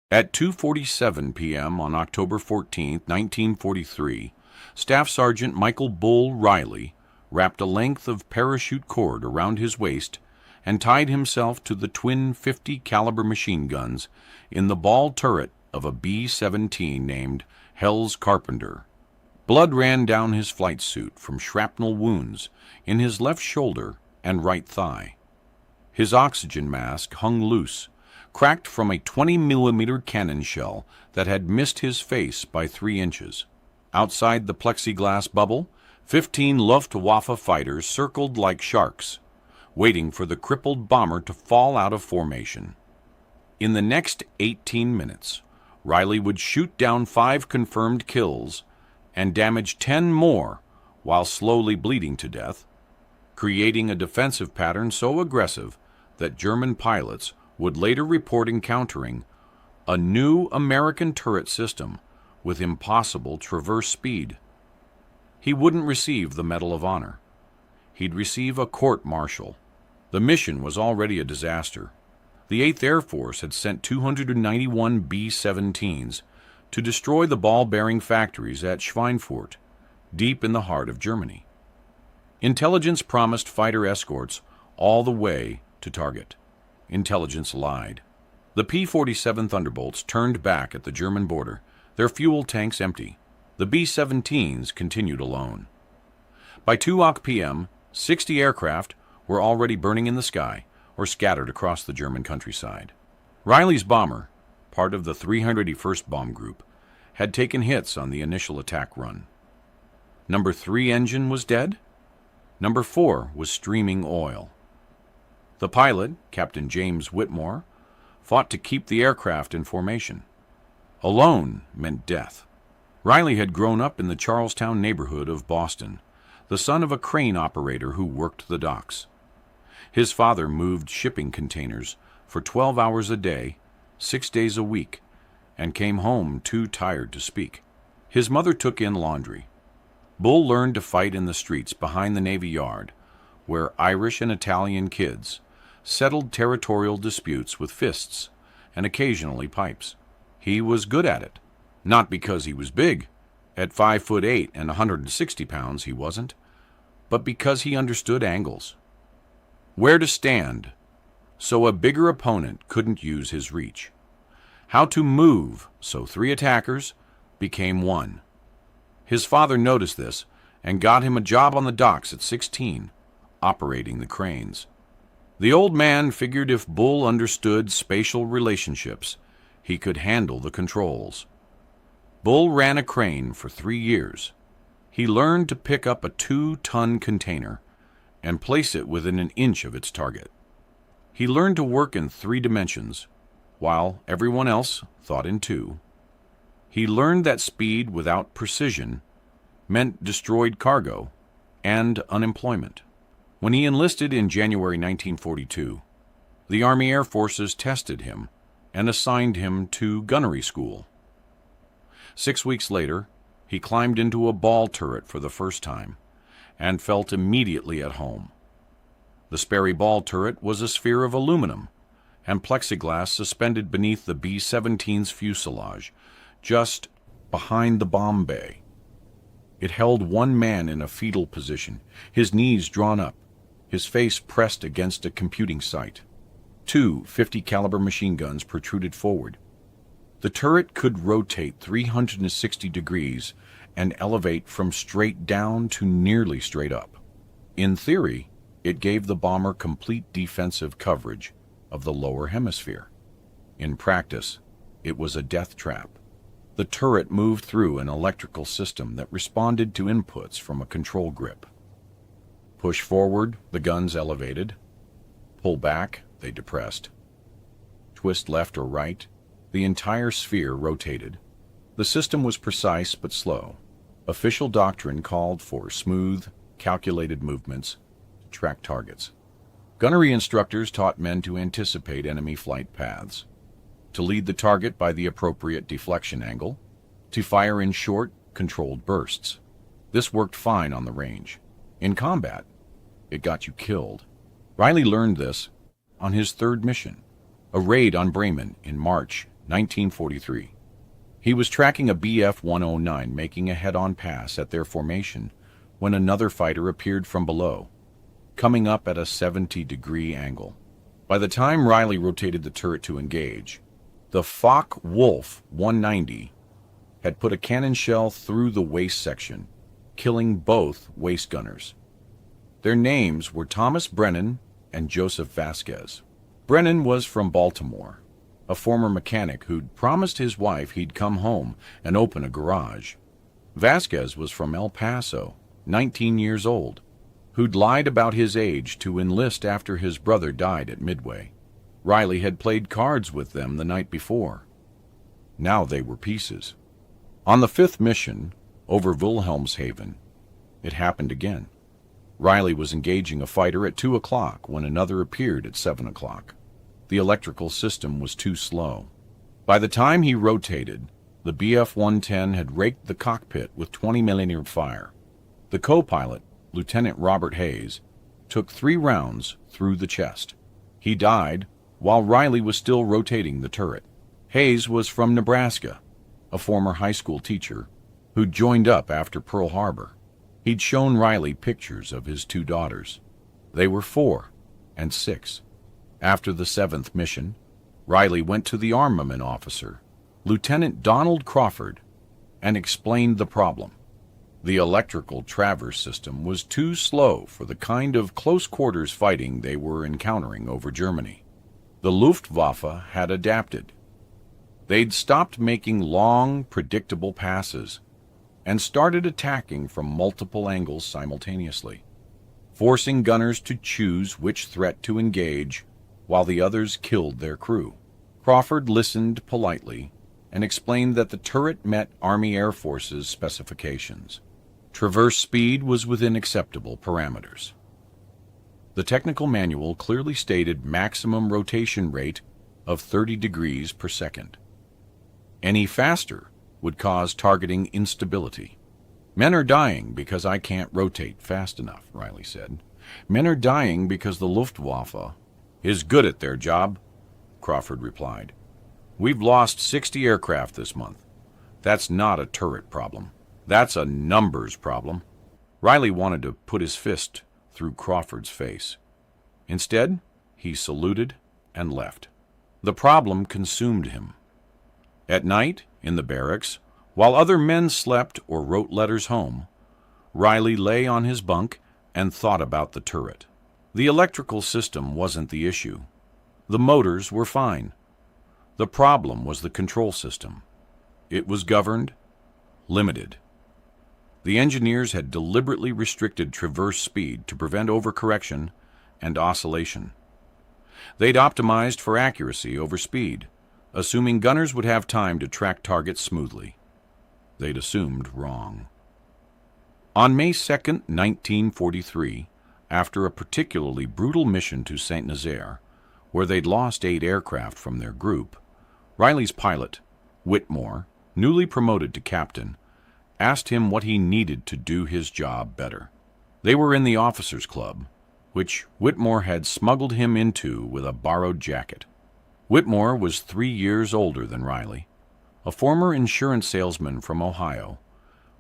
At 2:47 p.m. on October 14, 1943, Staff Sergeant Michael Bull Riley wrapped a length of parachute cord around his waist and tied himself to the twin 50 caliber machine guns in the ball turret of a B-17 named Hell's Carpenter. Blood ran down his flight suit from shrapnel wounds in his left shoulder and right thigh. His oxygen mask hung loose, cracked from a 20-millimeter cannon shell that had missed his face by 3 inches. Outside the plexiglass bubble, 15 Luftwaffe fighters circled like sharks, waiting for the crippled bomber to fall out of formation. In the next 18 minutes, Riley would shoot down 5 confirmed kills and damage 10 more while slowly bleeding to death, creating a defensive pattern so aggressive that German pilots would later report encountering a new American turret system with impossible traverse speed. He wouldn't receive the Medal of Honor. He'd receive a court-martial. The mission was already a disaster. The 8th Air Force had sent 291 B-17s to destroy the ball-bearing factories at Schweinfurt, deep in the heart of Germany. Intelligence promised fighter escorts all the way to target. Intelligence lied. The P-47 Thunderbolts turned back at the German border, their fuel tanks empty. The B-17s continued alone. By 2 p.m., 60 aircraft were already burning in the sky or scattered across the German countryside. Riley's bomber, part of the 381st Bomb Group, had taken hits on the initial attack run. Number 3 engine was dead. Number 4 was streaming oil. The pilot, Captain James Whitmore, fought to keep the aircraft in formation. Alone meant death. Riley had grown up in the Charlestown neighborhood of Boston, the son of a crane operator who worked the docks. His father moved shipping containers for 12 hours a day, 6 days a week, and came home too tired to speak. His mother took in laundry. Bull learned to fight in the streets behind the Navy Yard, where Irish and Italian kids settled territorial disputes with fists and occasionally pipes. He was good at it, not because he was big. At 5'8" and 160 pounds he wasn't, but because he understood angles. Where to stand so a bigger opponent couldn't use his reach. How to move so 3 attackers became 1. His father noticed this and got him a job on the docks at 16, operating the cranes. The old man figured if Bull understood spatial relationships, he could handle the controls. Bull ran a crane for 3 years. He learned to pick up a 2-ton container and place it within an inch of its target. He learned to work in 3 dimensions, while everyone else thought in 2. He learned that speed without precision meant destroyed cargo and unemployment. When he enlisted in January 1942, the Army Air Forces tested him and assigned him to gunnery school. 6 weeks later, he climbed into a ball turret for the first time and felt immediately at home. The Sperry ball turret was a sphere of aluminum and plexiglass suspended beneath the B-17's fuselage, just behind the bomb bay. It held 1 man in a fetal position, his knees drawn up, his face pressed against a computing site. 2 50 caliber machine guns protruded forward. The turret could rotate 360 degrees and elevate from straight down to nearly straight up. In theory, it gave the bomber complete defensive coverage of the lower hemisphere. In practice, it was a death trap. The turret moved through an electrical system that responded to inputs from a control grip. Push forward, the guns elevated. Pull back, they depressed. Twist left or right, the entire sphere rotated. The system was precise but slow. Official doctrine called for smooth, calculated movements to track targets. Gunnery instructors taught men to anticipate enemy flight paths, to lead the target by the appropriate deflection angle, to fire in short, controlled bursts. This worked fine on the range. In combat, it got you killed. Riley learned this on his 3rd mission, a raid on Bremen in March 1943. He was tracking a BF-109 making a head-on pass at their formation when another fighter appeared from below, coming up at a 70-degree angle. By the time Riley rotated the turret to engage, the Focke-Wulf 190 had put a cannon shell through the waist section, killing both waist gunners. Their names were Thomas Brennan and Joseph Vasquez. Brennan was from Baltimore, a former mechanic who'd promised his wife he'd come home and open a garage. Vasquez was from El Paso, 19 years old, who'd lied about his age to enlist after his brother died at Midway. Riley had played cards with them the night before. Now they were pieces. On the fifth mission, over Wilhelmshaven, it happened again. Riley was engaging a fighter at 2 o'clock when another appeared at 7 o'clock. The electrical system was too slow. By the time he rotated, the BF-110 had raked the cockpit with 20mm fire. The co-pilot, Lieutenant Robert Hayes, took 3 rounds through the chest. He died while Riley was still rotating the turret. Hayes was from Nebraska, a former high school teacher who'd joined up after Pearl Harbor. He'd shown Riley pictures of his 2 daughters. They were 4 and 6. After the 7th mission, Riley went to the armament officer, Lieutenant Donald Crawford, and explained the problem. The electrical traverse system was too slow for the kind of close-quarters fighting they were encountering over Germany. The Luftwaffe had adapted. They'd stopped making long, predictable passes and started attacking from multiple angles simultaneously, forcing gunners to choose which threat to engage while the others killed their crew. Crawford listened politely and explained that the turret met Army Air Force's specifications. Traverse speed was within acceptable parameters. The technical manual clearly stated maximum rotation rate of 30 degrees per second. Any faster would cause targeting instability. Men are dying because I can't rotate fast enough, Riley said. Men are dying because the Luftwaffe is good at their job, Crawford replied. We've lost 60 aircraft this month. That's not a turret problem. That's a numbers problem. Riley wanted to put his fist through Crawford's face. Instead, he saluted and left. The problem consumed him. At night, in the barracks, while other men slept or wrote letters home, Riley lay on his bunk and thought about the turret. The electrical system wasn't the issue. The motors were fine. The problem was the control system. It was governed, limited. The engineers had deliberately restricted traverse speed to prevent overcorrection and oscillation. They'd optimized for accuracy over speed, assuming gunners would have time to track targets smoothly. They'd assumed wrong. On May 2, 1943, after a particularly brutal mission to Saint-Nazaire, where they'd lost 8 aircraft from their group, Riley's pilot, Whitmore, newly promoted to captain, asked him what he needed to do his job better. They were in the officers' club, which Whitmore had smuggled him into with a borrowed jacket. Whitmore was 3 years older than Riley, a former insurance salesman from Ohio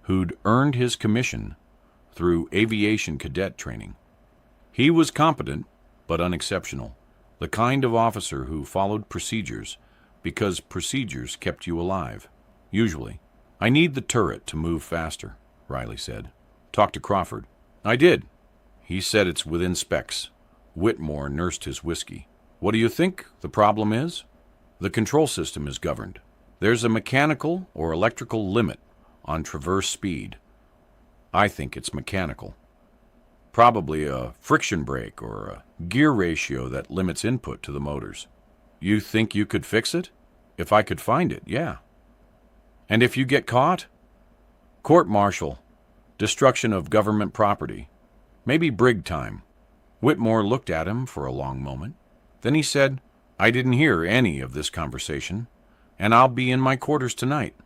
who'd earned his commission through aviation cadet training. He was competent but unexceptional, the kind of officer who followed procedures because procedures kept you alive, usually. I need the turret to move faster, Riley said. Talk to Crawford. I did. He said it's within specs. Whitmore nursed his whiskey. What do you think the problem is? The control system is governed. There's a mechanical or electrical limit on traverse speed. I think it's mechanical. Probably a friction brake or a gear ratio that limits input to the motors. You think you could fix it? If I could find it, yeah. And if you get caught? Court-martial, destruction of government property, maybe brig time. Whitmore looked at him for a long moment. Then he said, I didn't hear any of this conversation, and I'll be in my quarters tonight,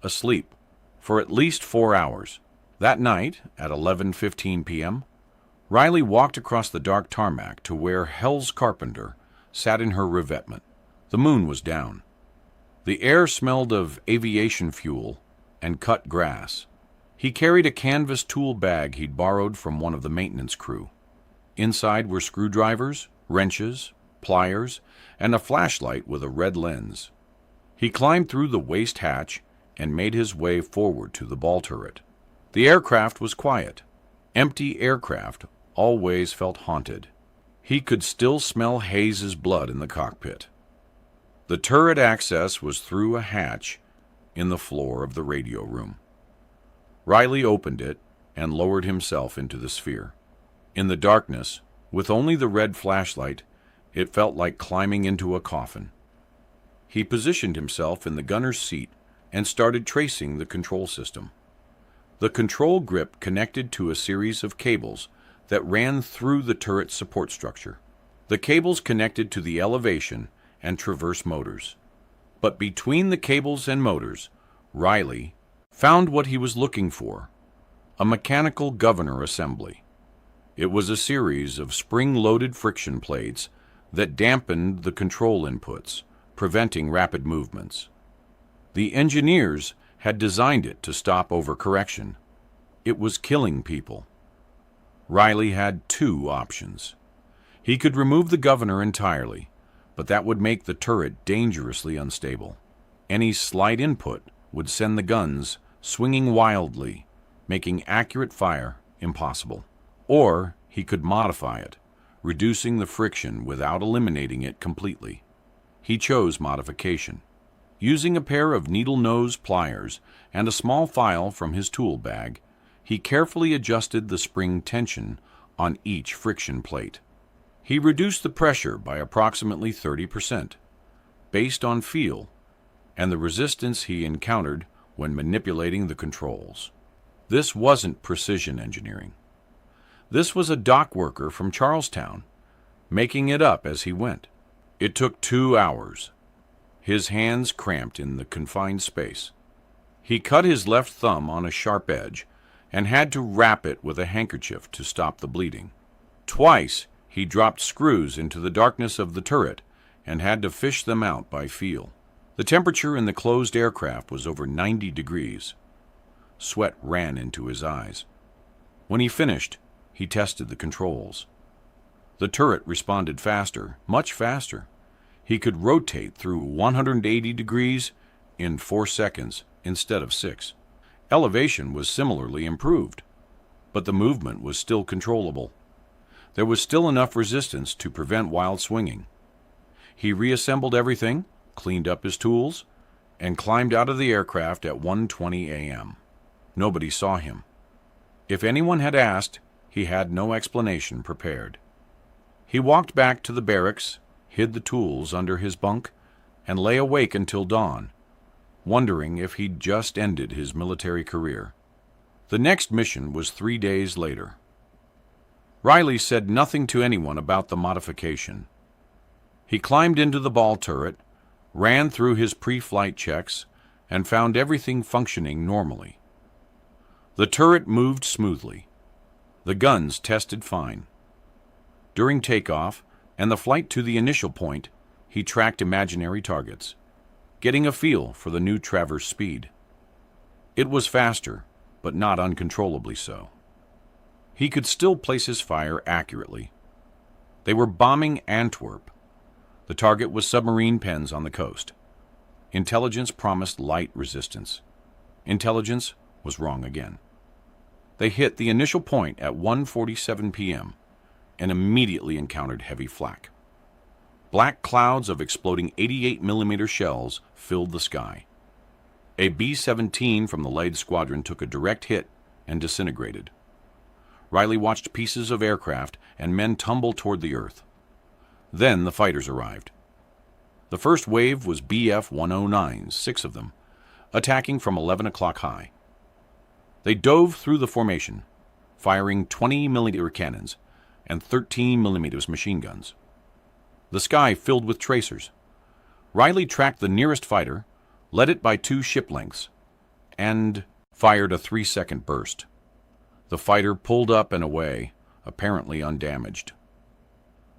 asleep, for at least 4 hours. That night, at 11:15 p.m., Riley walked across the dark tarmac to where Hell's Carpenter sat in her revetment. The moon was down. The air smelled of aviation fuel and cut grass. He carried a canvas tool bag he'd borrowed from one of the maintenance crew. Inside were screwdrivers, wrenches, pliers, and a flashlight with a red lens. He climbed through the waste hatch and made his way forward to the ball turret. The aircraft was quiet. Empty aircraft always felt haunted. He could still smell Hayes's blood in the cockpit. The turret access was through a hatch in the floor of the radio room. Riley opened it and lowered himself into the sphere. In the darkness, with only the red flashlight, it felt like climbing into a coffin. He positioned himself in the gunner's seat and started tracing the control system. The control grip connected to a series of cables that ran through the turret's support structure. The cables connected to the elevation and traverse motors. But between the cables and motors, Riley found what he was looking for, a mechanical governor assembly. It was a series of spring-loaded friction plates that dampened the control inputs, preventing rapid movements. The engineers had designed it to stop overcorrection. It was killing people. Riley had two options. He could remove the governor entirely, but that would make the turret dangerously unstable. Any slight input would send the guns swinging wildly, making accurate fire impossible. Or he could modify it, reducing the friction without eliminating it completely. He chose modification. Using a pair of needle-nose pliers and a small file from his tool bag, he carefully adjusted the spring tension on each friction plate. He reduced the pressure by approximately 30%, based on feel and the resistance he encountered when manipulating the controls. This wasn't precision engineering. This was a dock worker from Charlestown, making it up as he went. It took 2 hours. His hands cramped in the confined space. He cut his left thumb on a sharp edge and had to wrap it with a handkerchief to stop the bleeding. Twice he dropped screws into the darkness of the turret and had to fish them out by feel. The temperature in the closed aircraft was over 90 degrees. Sweat ran into his eyes. When he finished, he tested the controls. The turret responded faster, much faster. He could rotate through 180 degrees in 4 seconds instead of 6. Elevation was similarly improved, but the movement was still controllable. There was still enough resistance to prevent wild swinging. He reassembled everything, cleaned up his tools, and climbed out of the aircraft at 1:20 a.m. Nobody saw him. If anyone had asked, he had no explanation prepared. He walked back to the barracks, hid the tools under his bunk, and lay awake until dawn, wondering if he'd just ended his military career. The next mission was 3 days later. Riley said nothing to anyone about the modification. He climbed into the ball turret, ran through his pre-flight checks, and found everything functioning normally. The turret moved smoothly. The guns tested fine. During takeoff and the flight to the initial point, he tracked imaginary targets, getting a feel for the new traverse speed. It was faster, but not uncontrollably so. He could still place his fire accurately. They were bombing Antwerp. The target was submarine pens on the coast. Intelligence promised light resistance. Intelligence was wrong again. They hit the initial point at 1:47 p.m. and immediately encountered heavy flak. Black clouds of exploding 88mm shells filled the sky. A B-17 from the Leyde Squadron took a direct hit and disintegrated. Riley watched pieces of aircraft and men tumble toward the earth. Then the fighters arrived. The first wave was BF-109s, 6 of them, attacking from 11 o'clock high. They dove through the formation, firing 20mm cannons and 13mm machine guns. The sky filled with tracers. Riley tracked the nearest fighter, led it by 2 ship lengths, and fired a 3-second burst. The fighter pulled up and away, apparently undamaged.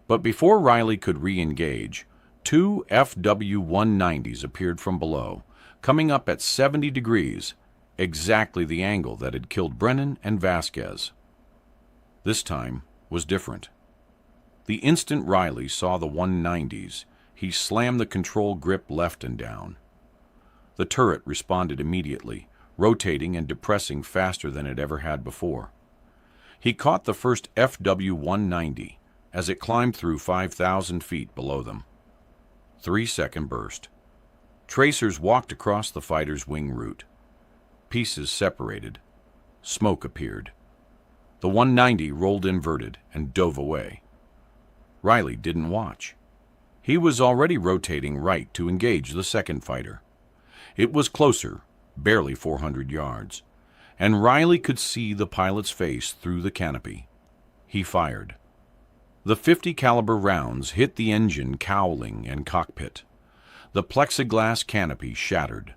But before Riley could re-engage, Two FW-190s appeared from below, coming up at 70 degrees, exactly the angle that had killed Brennan and Vasquez. This time was different. The instant Riley saw the 190s, he slammed the control grip left and down. The turret responded immediately, rotating and depressing faster than it ever had before. He caught the first FW-190 as it climbed through 5,000 feet below them. 3-second burst. Tracers walked across the fighter's wing route. Pieces separated. Smoke appeared. The 190 rolled inverted and dove away. Riley didn't watch. He was already rotating right to engage the second fighter. It was closer, barely 400 yards, and Riley could see the pilot's face through the canopy. He fired. The .50 caliber rounds hit the engine cowling and cockpit. The plexiglass canopy shattered.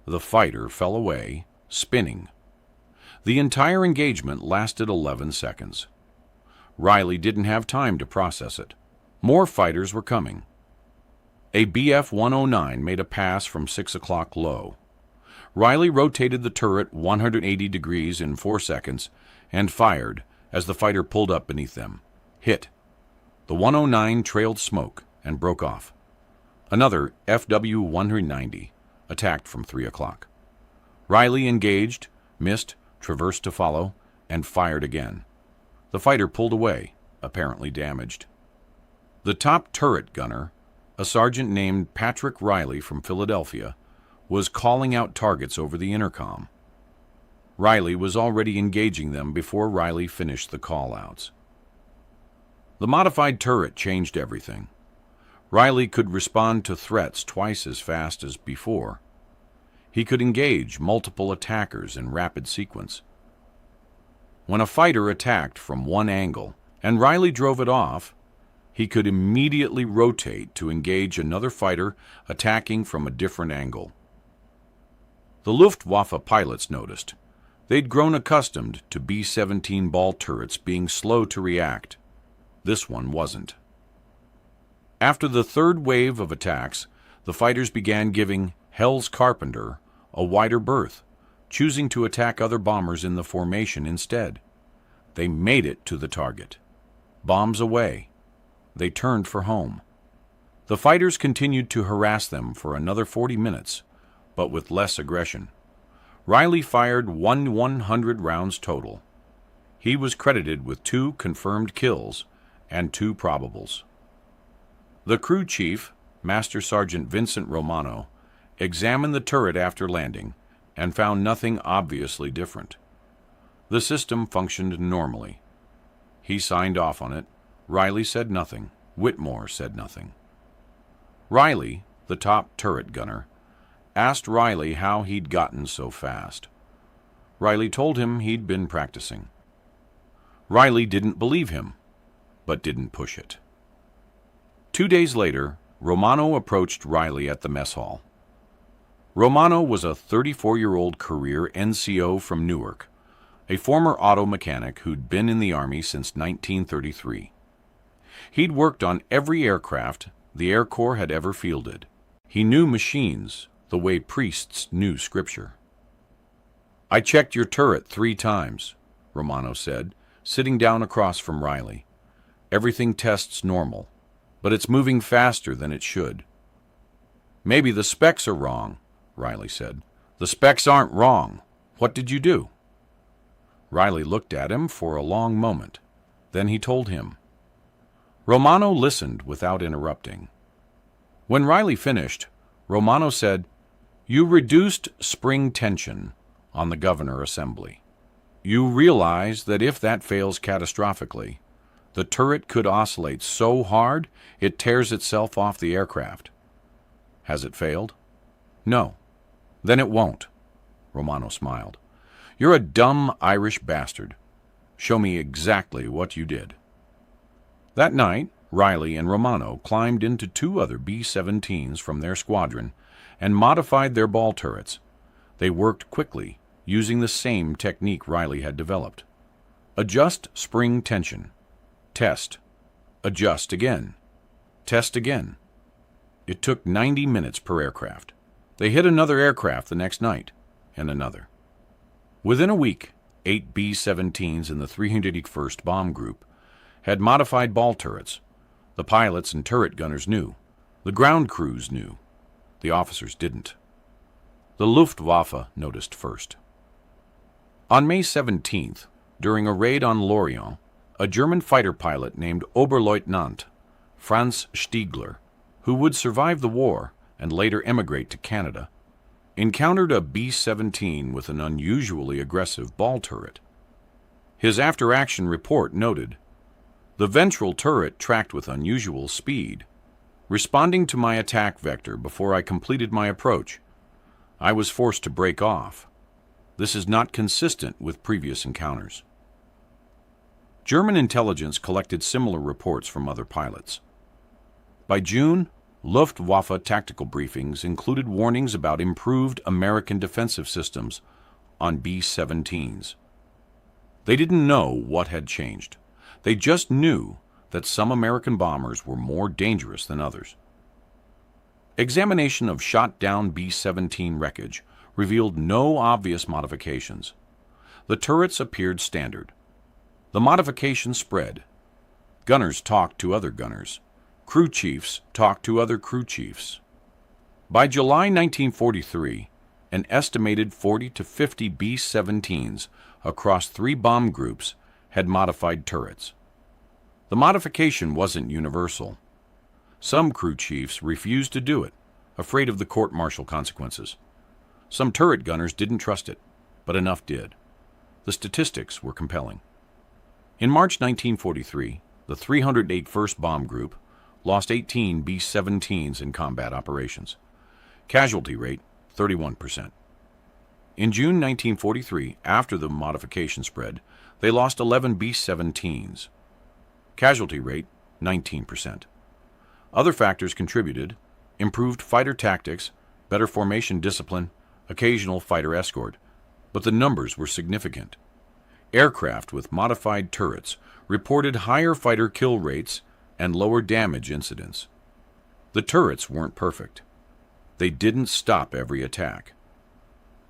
The fighter fell away, spinning. The entire engagement lasted 11 seconds. Riley didn't have time to process it. More fighters were coming. A BF-109 made a pass from 6 o'clock low. Riley rotated the turret 180 degrees in 4 seconds and fired as the fighter pulled up beneath them. Hit. The 109 trailed smoke and broke off. Another FW-190 attacked from 3 o'clock. Riley engaged, missed, traversed to follow, and fired again. The fighter pulled away, apparently damaged. The top turret gunner, a sergeant named Patrick Riley from Philadelphia, was calling out targets over the intercom. Riley was already engaging them before Riley finished the call-outs. The modified turret changed everything. Riley could respond to threats twice as fast as before. He could engage multiple attackers in rapid sequence. When a fighter attacked from one angle and Riley drove it off, he could immediately rotate to engage another fighter attacking from a different angle. The Luftwaffe pilots noticed. They'd grown accustomed to B-17 ball turrets being slow to react. This one wasn't. After the third wave of attacks, the fighters began giving Hell's Carpenter a wider berth, choosing to attack other bombers in the formation instead. They made it to the target. Bombs away. They turned for home. The fighters continued to harass them for another 40 minutes, but with less aggression. Riley fired 100 rounds total. He was credited with 2 confirmed kills and 2 probables. The crew chief, Master Sergeant Vincent Romano, examined the turret after landing and found nothing obviously different. The system functioned normally. He signed off on it. Riley said nothing. Whitmore said nothing. Riley, the top turret gunner, asked Riley how he'd gotten so fast. Riley told him he'd been practicing. Riley didn't believe him, but didn't push it. 2 days later, Romano approached Riley at the mess hall. Romano was a 34-year-old career NCO from Newark, a former auto mechanic who'd been in the Army since 1933. He'd worked on every aircraft the Air Corps had ever fielded. He knew machines the way priests knew Scripture. "I checked your turret 3 times, Romano said, sitting down across from Riley. "Everything tests normal, but it's moving faster than it should." "Maybe the specs are wrong," Riley said. "The specs aren't wrong. What did you do?" Riley looked at him for a long moment. Then he told him. Romano listened without interrupting. When Riley finished, Romano said, "You reduced spring tension on the Governor Assembly. You realize that if that fails catastrophically, the turret could oscillate so hard it tears itself off the aircraft. Has it failed?" "No." "Then it won't." Romano smiled. "You're a dumb Irish bastard. Show me exactly what you did." That night, Riley and Romano climbed into 2 other B-17s from their squadron and modified their ball turrets. They worked quickly, using the same technique Riley had developed. Adjust spring tension. Test. Adjust again. Test again. It took 90 minutes per aircraft. They hit another aircraft the next night, and another. Within a week, 8 B-17s in the 381st Bomb Group had modified ball turrets. The pilots and turret gunners knew. The ground crews knew. The officers didn't. The Luftwaffe noticed first. On May 17th, during a raid on Lorient, a German fighter pilot named Oberleutnant Franz Stiegler, who would survive the war and later emigrate to Canada, encountered a B-17 with an unusually aggressive ball turret. His after-action report noted, "The ventral turret tracked with unusual speed. Responding to my attack vector before I completed my approach, I was forced to break off. This is not consistent with previous encounters." German intelligence collected similar reports from other pilots. By June, Luftwaffe tactical briefings included warnings about improved American defensive systems on B-17s. They didn't know what had changed. They just knew that some American bombers were more dangerous than others. Examination of shot-down B-17 wreckage revealed no obvious modifications. The turrets appeared standard. The modifications spread. Gunners talked to other gunners. Crew chiefs talked to other crew chiefs. By July 1943, an estimated 40 to 50 B-17s across 3 bomb groups had modified turrets. The modification wasn't universal. Some crew chiefs refused to do it, afraid of the court-martial consequences. Some turret gunners didn't trust it, but enough did. The statistics were compelling. In March 1943, the 381st Bomb Group lost 18 B-17s in combat operations. Casualty rate, 31%. In June 1943, after the modification spread, they lost 11 B-17s. Casualty rate, 19%. Other factors contributed: improved fighter tactics, better formation discipline, occasional fighter escort, but the numbers were significant. Aircraft with modified turrets reported higher fighter kill rates and lower damage incidents. The turrets weren't perfect. They didn't stop every attack.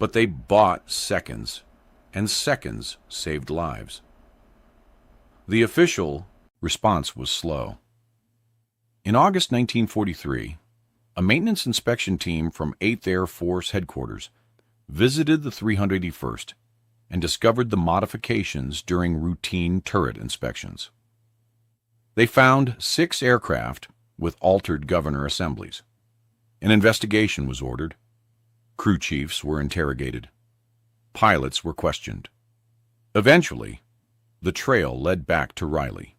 But they bought seconds, and seconds saved lives. The official response was slow. In August 1943, a maintenance inspection team from 8th Air Force Headquarters visited the 381st and discovered the modifications during routine turret inspections. They found 6 aircraft with altered governor assemblies. An investigation was ordered. Crew chiefs were interrogated. Pilots were questioned. Eventually, the trail led back to Riley.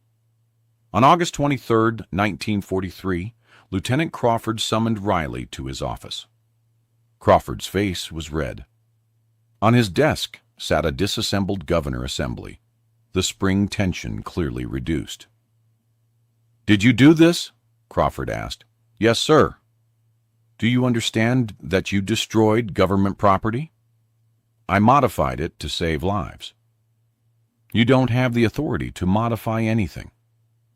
On August 23, 1943, Lieutenant Crawford summoned Riley to his office. Crawford's face was red. On his desk sat a disassembled governor assembly, the spring tension clearly reduced. "Did you do this?" Crawford asked. "Yes, sir." "Do you understand that you destroyed government property?" "I modified it to save lives." "You don't have the authority to modify anything.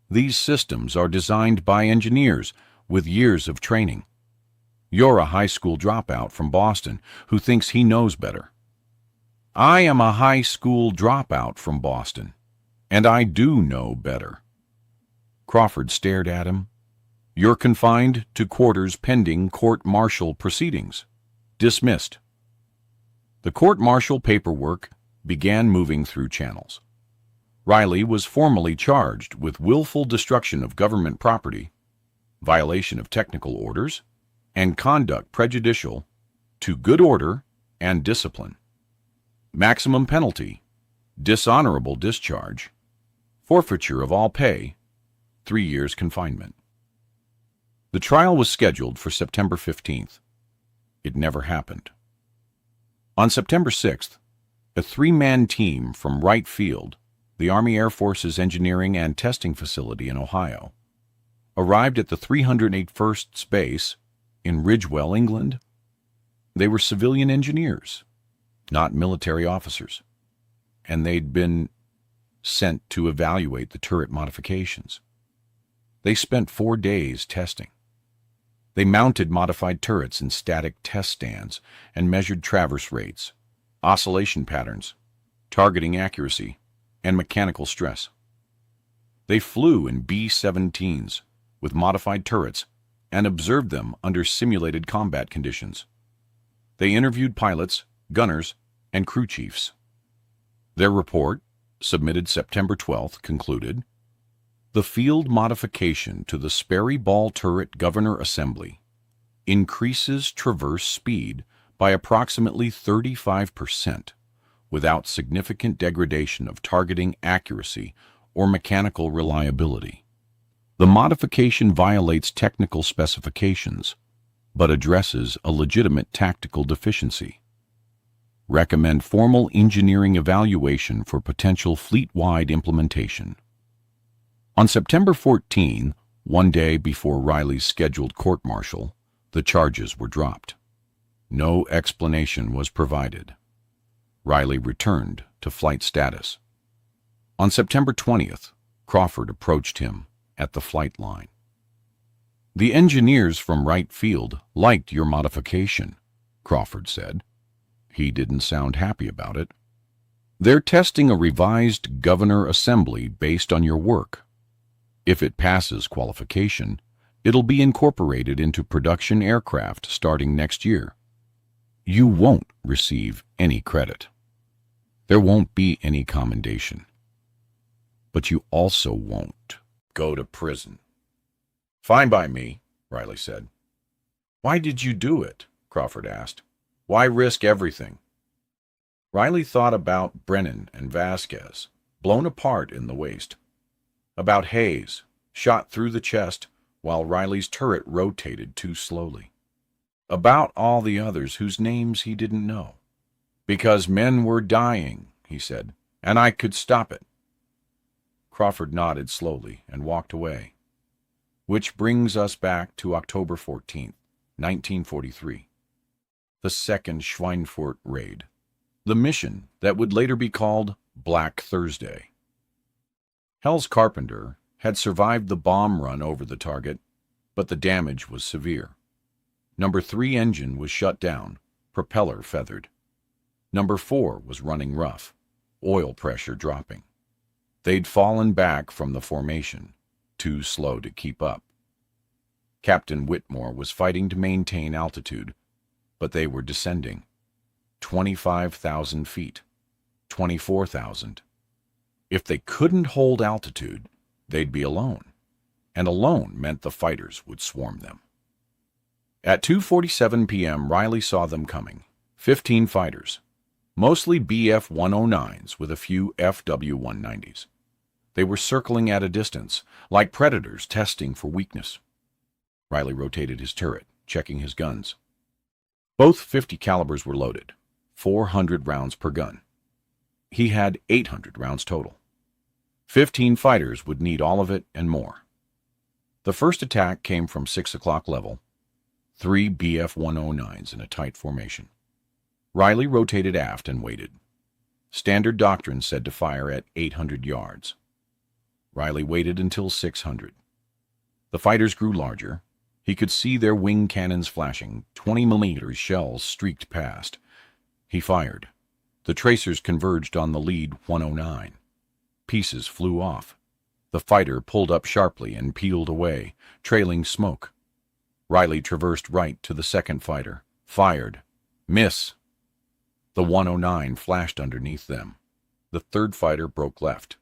These systems are designed by engineers with years of training. You're a high school dropout from Boston who thinks he knows better." "I am a high school dropout from Boston, and I do know better." Crawford stared at him. "You're confined to quarters pending court-martial proceedings. Dismissed." The court-martial paperwork began moving through channels. Riley was formally charged with willful destruction of government property, violation of technical orders, and conduct prejudicial to good order and discipline. Maximum penalty: dishonorable discharge, forfeiture of all pay, 3 years confinement. The trial was scheduled for September 15th. It never happened. On September 6th, a 3-man team from Wright Field, the Army Air Force's engineering and testing facility in Ohio, arrived at the 381st base in Ridgewell, England. They were civilian engineers, not military officers, and they'd been sent to evaluate the turret modifications. They spent 4 days testing. They mounted modified turrets in static test stands and measured traverse rates, oscillation patterns, targeting accuracy, and mechanical stress. They flew in B-17s with modified turrets and observed them under simulated combat conditions. They interviewed pilots, gunners, and crew chiefs. Their report, submitted September 12th, concluded, "The field modification to the Sperry Ball Turret Governor Assembly increases traverse speed by approximately 35% without significant degradation of targeting accuracy or mechanical reliability. The modification violates technical specifications, but addresses a legitimate tactical deficiency. Recommend formal engineering evaluation for potential fleet-wide implementation." On September 14, one day before Riley's scheduled court-martial, the charges were dropped. No explanation was provided. Riley returned to flight status. On September 20th, Crawford approached him at the flight line. "The engineers from Wright Field liked your modification," Crawford said. He didn't sound happy about it. "They're testing a revised Governor Assembly based on your work. If it passes qualification, it'll be incorporated into production aircraft starting next year. You won't receive any credit. There won't be any commendation. But you also won't go to prison." "Fine by me," Riley said. "Why did you do it?" Crawford asked. "Why risk everything?" Riley thought about Brennan and Vasquez, blown apart in the waist. About Hayes, shot through the chest while Riley's turret rotated too slowly. About all the others whose names he didn't know. "Because men were dying," he said, "and I could stop it." Crawford nodded slowly and walked away. Which brings us back to October 14th, 1943. The second Schweinfurt raid. The mission that would later be called Black Thursday. Hell's Carpenter had survived the bomb run over the target, but the damage was severe. Number 3 engine was shut down, propeller feathered. Number 4 was running rough, oil pressure dropping. They'd fallen back from the formation, too slow to keep up. Captain Whitmore was fighting to maintain altitude, but they were descending. 25,000 feet, 24,000. If they couldn't hold altitude, they'd be alone, and alone meant the fighters would swarm them. At 2:47 p.m., Riley saw them coming. 15 fighters, mostly BF-109s with a few FW-190s. They were circling at a distance, like predators testing for weakness. Riley rotated his turret, checking his guns. Both 50 calibers were loaded, 400 rounds per gun. He had 800 rounds total. 15 fighters would need all of it and more. The first attack came from 6 o'clock level, 3 BF-109s in a tight formation. Riley rotated aft and waited. Standard doctrine said to fire at 800 yards. Riley waited until 600. The fighters grew larger. He could see their wing cannons flashing. 20mm shells streaked past. He fired. The tracers converged on the lead 109. Pieces flew off. The fighter pulled up sharply and peeled away, trailing smoke. Riley traversed right to the second fighter. Fired. Miss. The 109 flashed underneath them. The third fighter broke left.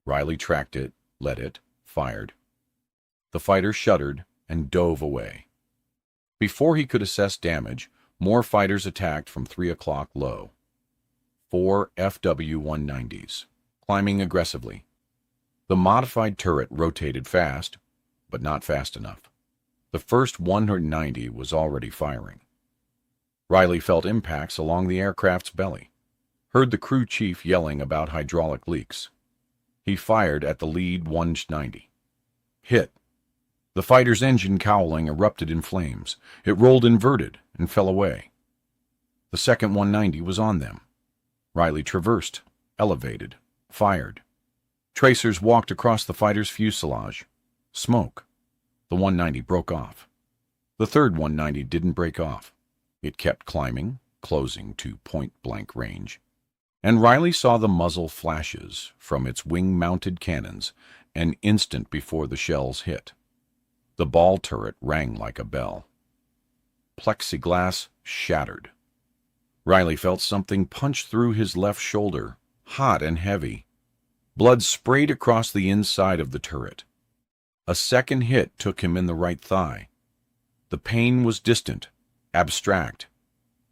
Riley tracked it, led it, fired. The fighter shuddered and dove away. Before he could assess damage, more fighters attacked from 3 o'clock low. 4 FW-190s, climbing aggressively. The modified turret rotated fast, but not fast enough. The first 190 was already firing. Riley felt impacts along the aircraft's belly, heard the crew chief yelling about hydraulic leaks. He fired at the lead 190. Hit. The fighter's engine cowling erupted in flames. It rolled inverted and fell away. The second 190 was on them. Riley traversed, elevated, fired. Tracers walked across the fighter's fuselage. Smoke. The 190 broke off. The third 190 didn't break off. It kept climbing, closing to point-blank range. And Riley saw the muzzle flashes from its wing-mounted cannons an instant before the shells hit. The ball turret rang like a bell. Plexiglass shattered. Riley felt something punch through his left shoulder, hot and heavy. Blood sprayed across the inside of the turret. A second hit took him in the right thigh. The pain was distant, abstract.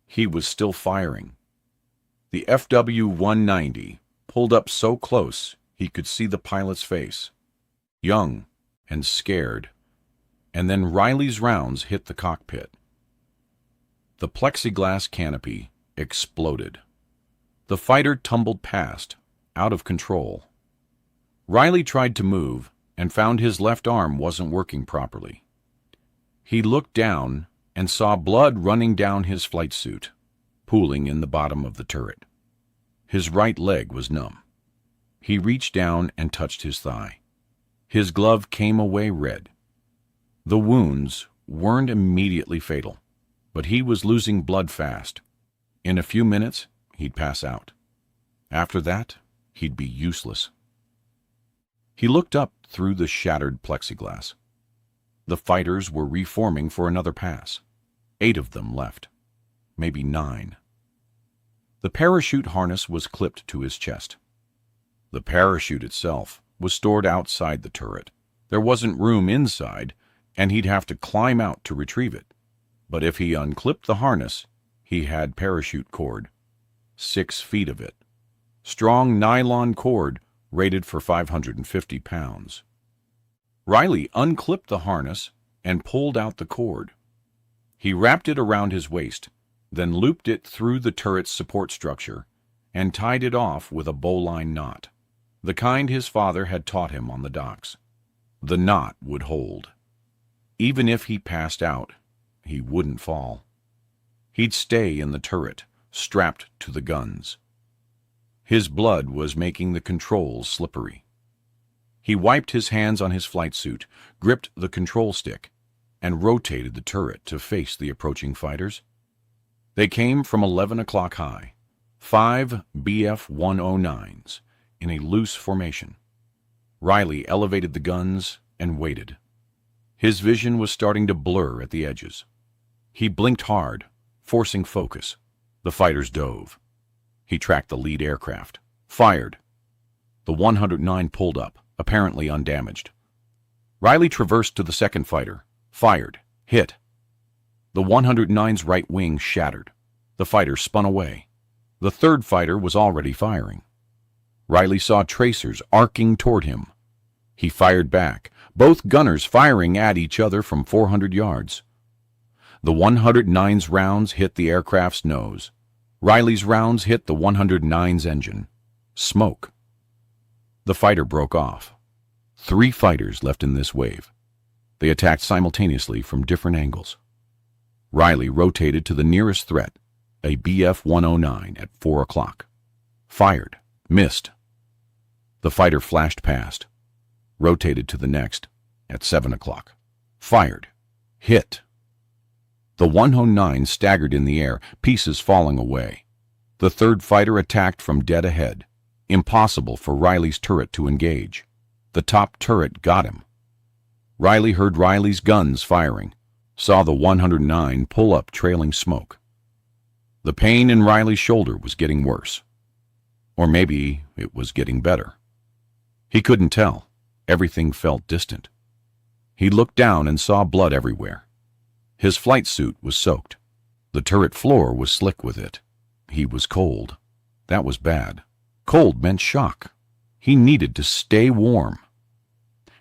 He was still firing. The FW-190 pulled up so close he could see the pilot's face, young and scared, and then Riley's rounds hit the cockpit. The plexiglass canopy exploded. The fighter tumbled past, out of control. Riley tried to move and found his left arm wasn't working properly. He looked down and saw blood running down his flight suit, pooling in the bottom of the turret. His right leg was numb. He reached down and touched his thigh. His glove came away red. The wounds weren't immediately fatal, but he was losing blood fast. In a few minutes, he'd pass out. After that, he'd be useless. He looked up through the shattered plexiglass. The fighters were reforming for another pass. 8 of them left. Maybe 9. The parachute harness was clipped to his chest. The parachute itself was stored outside the turret. There wasn't room inside, and he'd have to climb out to retrieve it. But if he unclipped the harness, he had parachute cord. 6 feet of it. Strong nylon cord rated for 550 pounds. Riley unclipped the harness and pulled out the cord. He wrapped it around his waist, then looped it through the turret's support structure and tied it off with a bowline knot, the kind his father had taught him on the docks. The knot would hold. Even if he passed out, he wouldn't fall. He'd stay in the turret, strapped to the guns. His blood was making the controls slippery. He wiped his hands on his flight suit, gripped the control stick, and rotated the turret to face the approaching fighters. They came from 11 o'clock high, 5 BF-109s in a loose formation. Riley elevated the guns and waited. His vision was starting to blur at the edges. He blinked hard, forcing focus. The fighters dove. He tracked the lead aircraft. Fired. The 109 pulled up, apparently undamaged. Riley traversed to the second fighter. Fired. Hit. The 109's right wing shattered. The fighter spun away. The third fighter was already firing. Riley saw tracers arcing toward him. He fired back, both gunners firing at each other from 400 yards. The 109's rounds hit the aircraft's nose. Riley's rounds hit the 109's engine. Smoke. The fighter broke off. 3 fighters left in this wave. They attacked simultaneously from different angles. Riley rotated to the nearest threat, a BF-109 at 4 o'clock. Fired. Missed. The fighter flashed past. Rotated to the next, at 7 o'clock. Fired. Hit. The 109 staggered in the air, pieces falling away. The third fighter attacked from dead ahead. Impossible for Riley's turret to engage. The top turret got him. Riley heard Riley's guns firing, saw the 109 pull up trailing smoke. The pain in Riley's shoulder was getting worse. Or maybe it was getting better. He couldn't tell. Everything felt distant. He looked down and saw blood everywhere. His flight suit was soaked. The turret floor was slick with it. He was cold. That was bad. Cold meant shock. He needed to stay warm.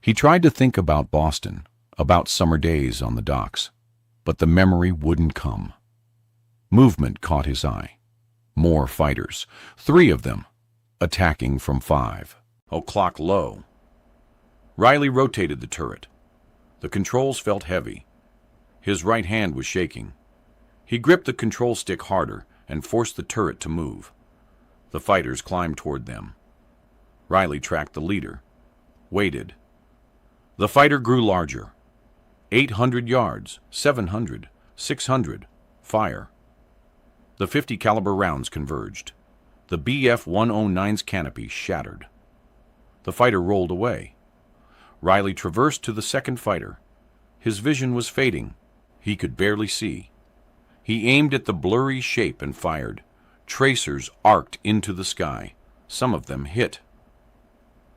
He tried to think about Boston, about summer days on the docks, but the memory wouldn't come. Movement caught his eye. More fighters, 3 of them, attacking from 5 o'clock low. Riley rotated the turret. The controls felt heavy. His right hand was shaking. He gripped the control stick harder and forced the turret to move. The fighters climbed toward them. Riley tracked the leader. Waited. The fighter grew larger. 800 yards, 700, 600, fire. The 50 caliber rounds converged. The Bf-109's canopy shattered. The fighter rolled away. Riley traversed to the second fighter. His vision was fading. He could barely see. He aimed at the blurry shape and fired. Tracers arced into the sky. Some of them hit.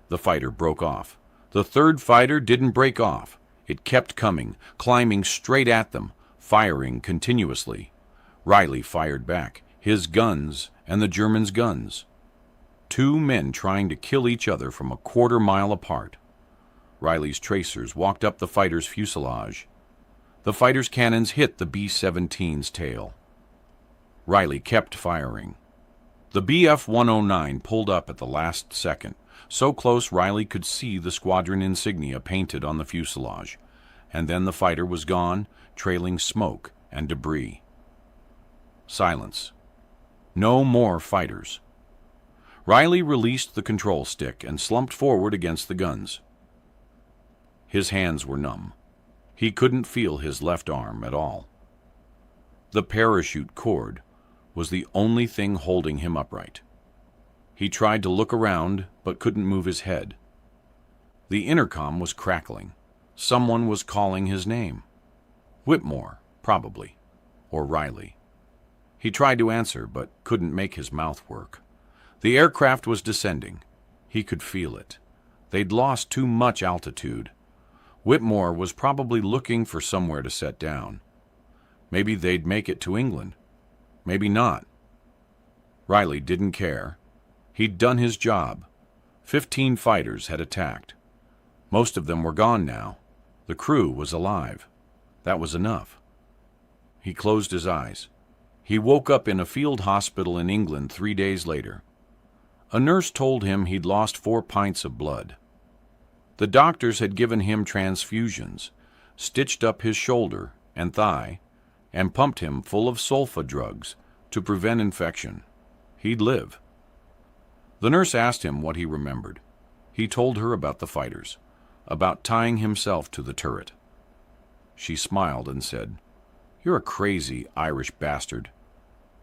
The fighter broke off. The third fighter didn't break off. It kept coming, climbing straight at them, firing continuously. Riley fired back, his guns and the Germans' guns. Two men trying to kill each other from a quarter-mile apart. Riley's tracers walked up the fighter's fuselage. The fighter's cannons hit the B-17's tail. Riley kept firing. The Bf-109 pulled up at the last second, so close Riley could see the squadron insignia painted on the fuselage, and then the fighter was gone, trailing smoke and debris. Silence. No more fighters. Riley released the control stick and slumped forward against the guns. His hands were numb. He couldn't feel his left arm at all. The parachute cord was the only thing holding him upright. He tried to look around, but couldn't move his head. The intercom was crackling. Someone was calling his name. Whitmore, probably, or Riley. He tried to answer, but couldn't make his mouth work. The aircraft was descending. He could feel it. They'd lost too much altitude. Whitmore was probably looking for somewhere to set down. Maybe they'd make it to England. Maybe not. Riley didn't care. He'd done his job. 15 fighters had attacked. Most of them were gone now. The crew was alive. That was enough. He closed his eyes. He woke up in a field hospital in England 3 days later. A nurse told him he'd lost 4 pints of blood. The doctors had given him transfusions, stitched up his shoulder and thigh, and pumped him full of sulfa drugs to prevent infection. He'd live. The nurse asked him what he remembered. He told her about the fighters, about tying himself to the turret. She smiled and said, "You're a crazy Irish bastard."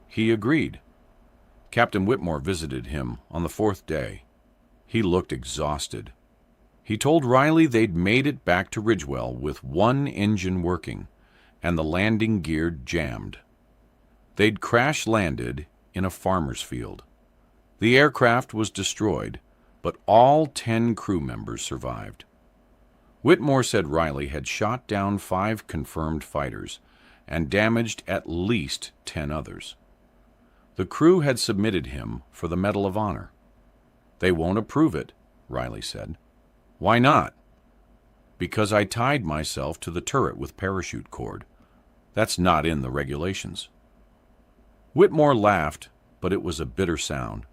He agreed. Captain Whitmore visited him on the 4th day. He looked exhausted. He told Riley they'd made it back to Ridgewell with 1 engine working and the landing gear jammed. They'd crash-landed in a farmer's field. The aircraft was destroyed, but all 10 crew members survived. Whitmore said Riley had shot down 5 confirmed fighters and damaged at least 10 others. The crew had submitted him for the Medal of Honor. "They won't approve it," Riley said. "Why not?" "Because I tied myself to the turret with parachute cord. That's not in the regulations." Whitmore laughed, but it was a bitter sound.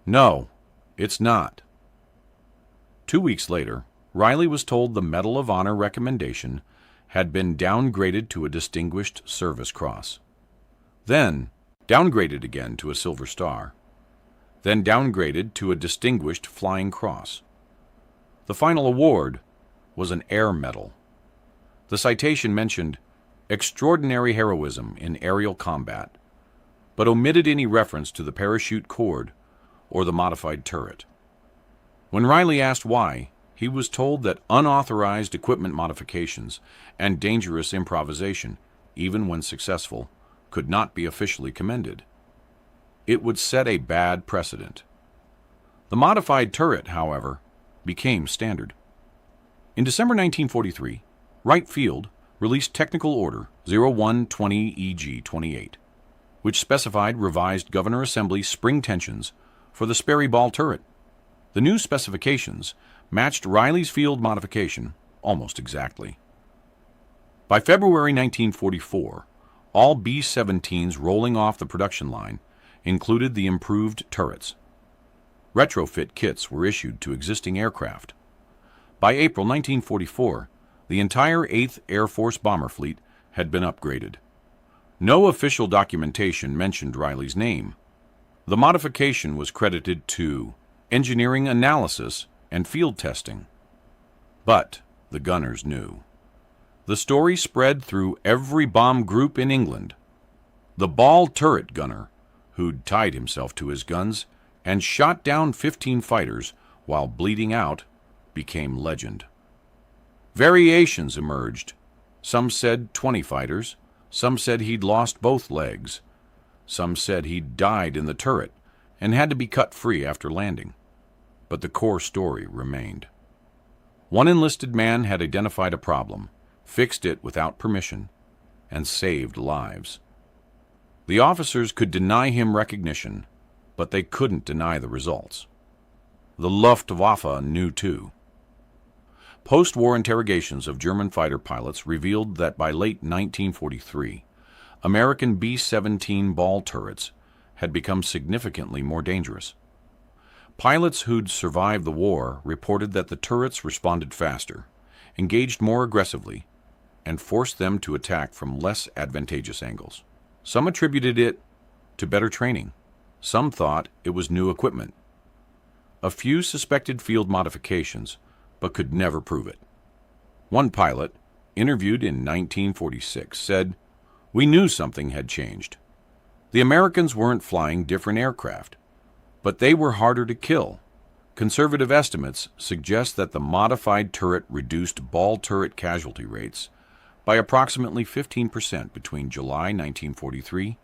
"No, it's not." 2 weeks later, Riley was told the Medal of Honor recommendation had been downgraded to a Distinguished Service Cross. Then downgraded again to a Silver Star. Then downgraded to a Distinguished Flying Cross. The final award was an Air Medal. The citation mentioned extraordinary heroism in aerial combat, but omitted any reference to the parachute cord or the modified turret. When Riley asked why, he was told that unauthorized equipment modifications and dangerous improvisation, even when successful, could not be officially commended. It would set a bad precedent. The modified turret, however, became standard. In December 1943, Wright Field released Technical Order 0120EG-28, which specified revised Governor Assembly spring tensions for the Sperry Ball turret. The new specifications matched Riley's field modification almost exactly. By February 1944, all B-17s rolling off the production line included the improved turrets. Retrofit kits were issued to existing aircraft. By April 1944, the entire 8th Air Force bomber fleet had been upgraded. No official documentation mentioned Riley's name. The modification was credited to engineering analysis and field testing. But the gunners knew. The story spread through every bomb group in England. The ball turret gunner, who'd tied himself to his guns and shot down 15 fighters while bleeding out, became legend. Variations emerged. Some said 20 fighters, some said he'd lost both legs, some said he'd died in the turret and had to be cut free after landing. But the core story remained. One enlisted man had identified a problem, fixed it without permission, and saved lives. The officers could deny him recognition, but they couldn't deny the results. The Luftwaffe knew too. Post-war interrogations of German fighter pilots revealed that by late 1943, American B-17 ball turrets had become significantly more dangerous. Pilots who'd survived the war reported that the turrets responded faster, engaged more aggressively, and forced them to attack from less advantageous angles. Some attributed it to better training. Some thought it was new equipment. A few suspected field modifications, but could never prove it. One pilot, interviewed in 1946, said, "We knew something had changed. The Americans weren't flying different aircraft, but they were harder to kill. Conservative estimates suggest that the modified turret reduced ball turret casualty rates by approximately 15% between July 1943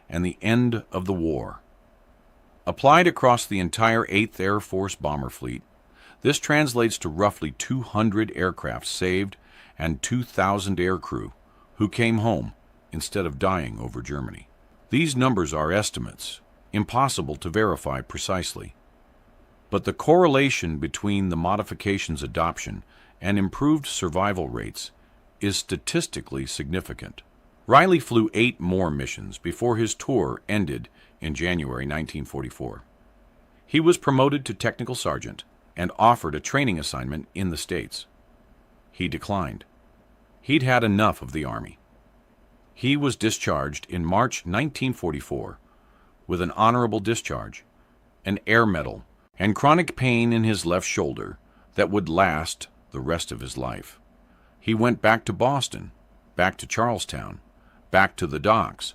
and the end of the war. Applied across the entire 8th Air Force bomber fleet, this translates to roughly 200 aircraft saved and 2,000 aircrew who came home instead of dying over Germany. These numbers are estimates, impossible to verify precisely. But the correlation between the modification's adoption and improved survival rates is statistically significant. Riley flew 8 more missions before his tour ended in January 1944. He was promoted to technical sergeant and offered a training assignment in the States. He declined. He'd had enough of the Army. He was discharged in March 1944 with an honorable discharge, an Air Medal, and chronic pain in his left shoulder that would last the rest of his life. He went back to Boston, back to Charlestown, back to the docks.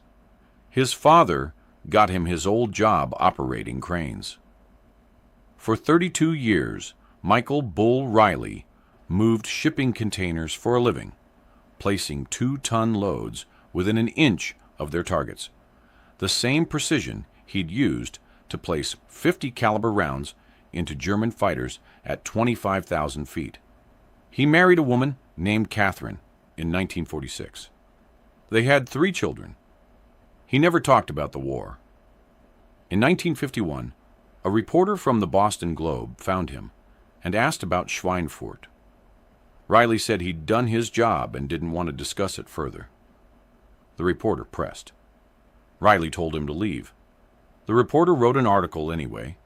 His father got him his old job operating cranes. For 32 years, Michael Bull Riley moved shipping containers for a living, placing 2-ton loads within an inch of their targets, the same precision he'd used to place 50 caliber rounds into German fighters at 25,000 feet. He married a woman named Catherine in 1946. They had 3 children. He never talked about the war. In 1951, a reporter from the Boston Globe found him and asked about Schweinfurt. Riley said he'd done his job and didn't want to discuss it further. The reporter pressed. Riley told him to leave. The reporter wrote an article anyway,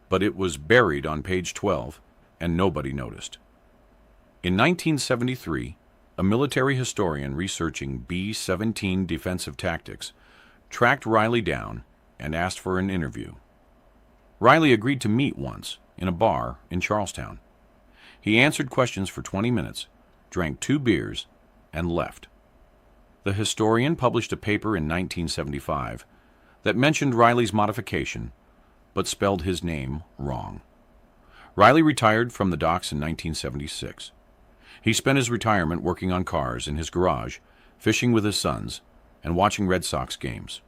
but it was buried on page 12 and nobody noticed. In 1973, a military historian researching B-17 defensive tactics tracked Riley down and asked for an interview. Riley agreed to meet once in a bar in Charlestown. He answered questions for 20 minutes, drank 2 beers, and left. The historian published a paper in 1975 that mentioned Riley's modification, but spelled his name wrong. Riley retired from the docks in 1976. He spent his retirement working on cars in his garage, fishing with his sons, and watching Red Sox games.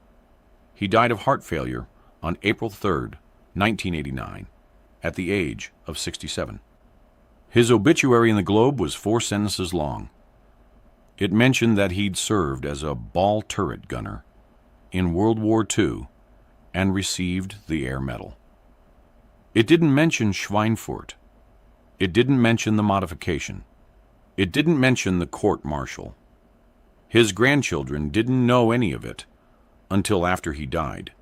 He died of heart failure on April 3, 1989, at the age of 67. His obituary in the Globe was 4 sentences long. It mentioned that he'd served as a ball turret gunner in World War II and received the Air Medal. It didn't mention Schweinfurt. It didn't mention the modification. It didn't mention the court-martial. His grandchildren didn't know any of it until after he died,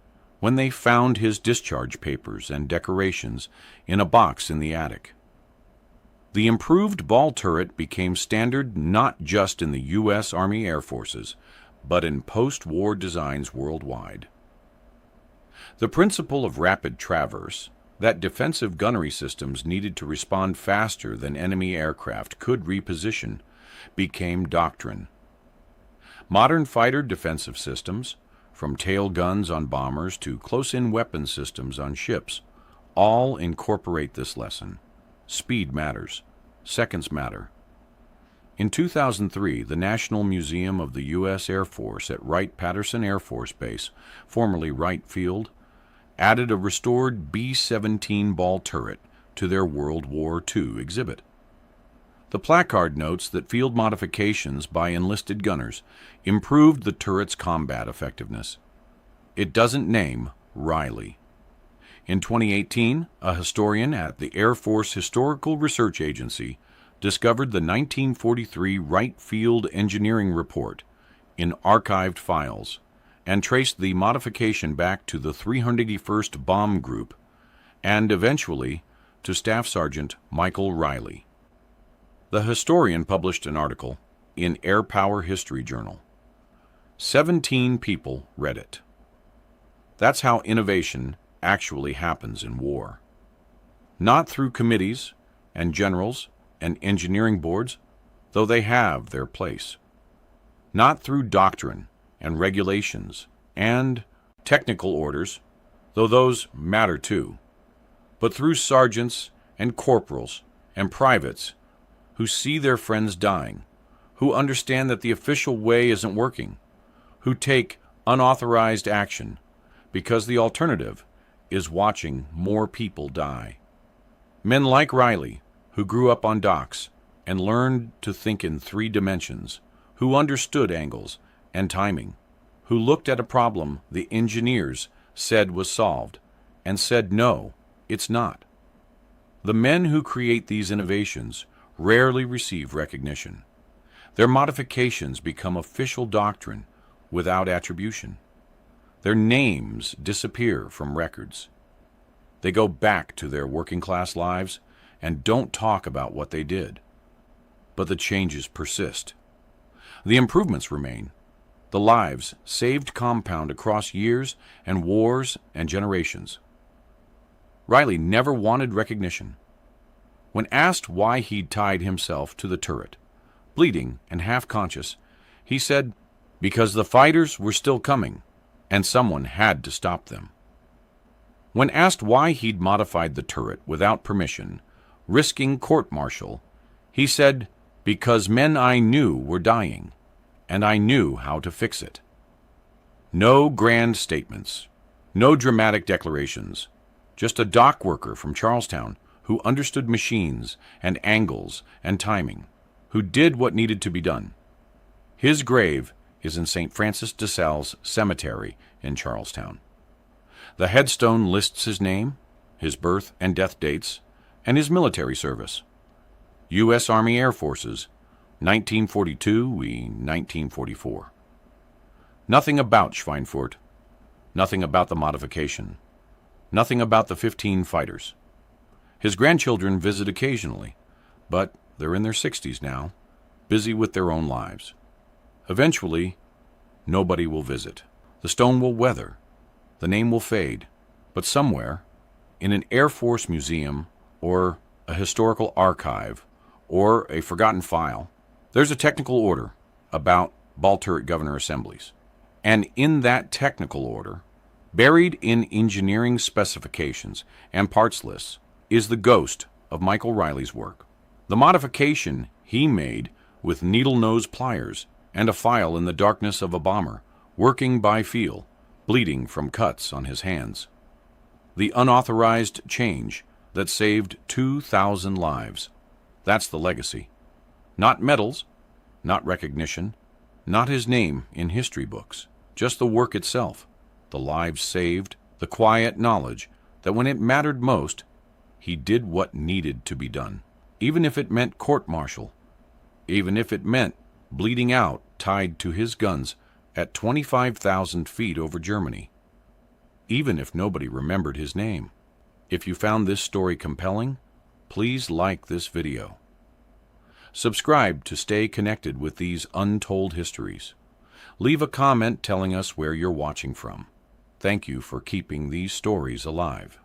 when they found his discharge papers and decorations in a box in the attic. The improved ball turret became standard not just in the U.S. Army Air Forces, but in post-war designs worldwide. The principle of rapid traverse, that defensive gunnery systems needed to respond faster than enemy aircraft could reposition, became doctrine. Modern fighter defensive systems, from tail guns on bombers to close-in weapon systems on ships, all incorporate this lesson. Speed matters. Seconds matter. In 2003, the National Museum of the U.S. Air Force at Wright-Patterson Air Force Base, formerly Wright Field, added a restored B-17 ball turret to their World War II exhibit. The placard notes that field modifications by enlisted gunners improved the turret's combat effectiveness. It doesn't name Riley. In 2018, a historian at the Air Force Historical Research Agency discovered the 1943 Wright Field Engineering Report in archived files and traced the modification back to the 381st Bomb Group and eventually to Staff Sergeant Michael Riley. The historian published an article in Air Power History Journal. 17 people read it. That's how innovation actually happens in war. Not through committees and generals and engineering boards, though they have their place. Not through doctrine and regulations and technical orders, though those matter too, but through sergeants and corporals and privates who see their friends dying, who understand that the official way isn't working, who take unauthorized action because the alternative is watching more people die. Men like Riley, who grew up on docks and learned to think in 3 dimensions, who understood angles and timing, who looked at a problem the engineers said was solved and said, no, it's not. The men who create these innovations rarely receive recognition. Their modifications become official doctrine without attribution. Their names disappear from records. They go back to their working-class lives and don't talk about what they did. But the changes persist. The improvements remain. The lives saved compound across years and wars and generations. Riley never wanted recognition. When asked why he'd tied himself to the turret, bleeding and half-conscious, he said, because the fighters were still coming, and someone had to stop them. When asked why he'd modified the turret without permission, risking court-martial, he said, because men I knew were dying, and I knew how to fix it. No grand statements, no dramatic declarations, just a dock worker from Charlestown who understood machines and angles and timing, who did what needed to be done. His grave is in St. Francis de Sales Cemetery in Charlestown. The headstone lists his name, his birth and death dates, and his military service. U.S. Army Air Forces, 1942–1944. Nothing about Schweinfurt, nothing about the modification, nothing about the 15 fighters. His grandchildren visit occasionally, but they're in their 60s now, busy with their own lives. Eventually, nobody will visit. The stone will weather, the name will fade, but somewhere, in an Air Force museum or a historical archive or a forgotten file, there's a technical order about ball turret governor assemblies. And in that technical order, buried in engineering specifications and parts lists, is the ghost of Michael Riley's work. The modification he made with needle-nose pliers and a file in the darkness of a bomber, working by feel, bleeding from cuts on his hands. The unauthorized change that saved 2,000 lives. That's the legacy. Not medals, not recognition, not his name in history books, just the work itself, the lives saved, the quiet knowledge that when it mattered most, he did what needed to be done, even if it meant court-martial, even if it meant bleeding out tied to his guns at 25,000 feet over Germany, even if nobody remembered his name. If you found this story compelling, please like this video. Subscribe to stay connected with these untold histories. Leave a comment telling us where you're watching from. Thank you for keeping these stories alive.